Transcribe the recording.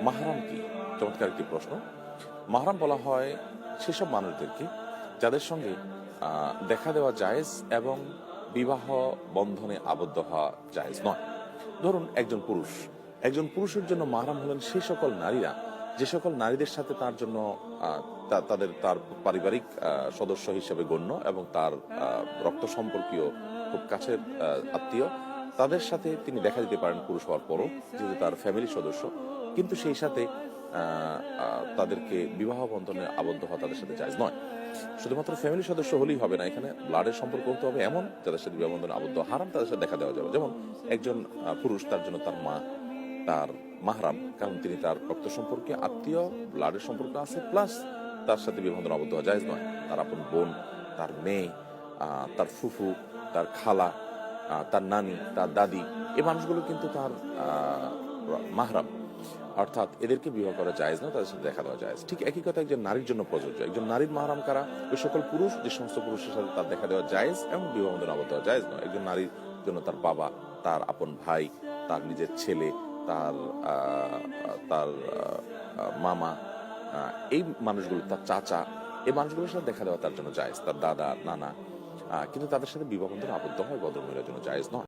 মাহরাম কি? চমৎকার একটি প্রশ্ন। মাহরাম বলা হয় সেসব মানুষদেরকে যাদের সঙ্গে দেখা দেওয়া জায়েজ এবং বিবাহ বন্ধনে আবদ্ধ হওয়া জায়েজ নয়। ধরুন একজন পুরুষের জন্য মাহরাম হলেন সেই সকল নারীরা যে সকল নারীদের সাথে তার জন্য তার পারিবারিক সদস্য হিসেবে গণ্য এবং তার রক্ত সম্পর্কীয় খুব কাছের আত্মীয়, তাদের সাথে তিনি দেখা দিতে পারেন পুরুষ হওয়ার পরও, যেহেতু তার ফ্যামিলির সদস্য, কিন্তু সেই সাথে তাদেরকে বিবাহ বন্ধনে আবদ্ধ হওয়া তাদের সাথে জায়েজ নয়। শুধুমাত্র ফ্যামিলির সদস্য হলেই হবে না, এখানে ব্লাডের সম্পর্ক হতে হবে এমন যাদের সাথে বিবাহ বন্ধনে আবদ্ধ হারাম, তাদের সাথে দেখা দেওয়া যাবে। যেমন একজন পুরুষ, তার জন্য তার মা তার মাহরাম, কারণ তিনি তার রক্ত সম্পর্কে আত্মীয়, ব্লাডের সম্পর্ক আছে, প্লাস তার সাথে বিবাহ বন্ধনে আবদ্ধ হওয়া জায়েজ নয়। তার আপন বোন, তার মেয়ে, তার ফুফু, তার খালা, তার নানি, তার দাদি, এই মানুষগুলো কিন্তু তার মাহরাম, অর্থাৎ এদেরকে বিবাহ করা জায়েজ না, তাদের সাথে দেখা দেওয়া জায়েজ। ঠিক একই কথা একজন নারীর জন্য প্রযোজ্য। একজন নারীর মাহরাম কারা? ওই সকল পুরুষ যে সমস্ত পুরুষের সাথে তার দেখা দেওয়া জায়েজ এবং বিবাহ বন্ধনে আবদ্ধ হওয়া জায়েজ নয়। একজন নারীর জন্য তার বাবা, তার আপন ভাই, তার নিজের ছেলে, তার তার মামা, এই মানুষগুলো, তার চাচা, এই মানুষগুলোর সাথে দেখা দেওয়া তার জন্য জায়েজ, তার দাদা, নানা, কিন্তু তাদের সাথে বিবাহ বন্ধনে আবদ্ধ হয় ভদ্র মহিলার জন্য জায়েজ নয়।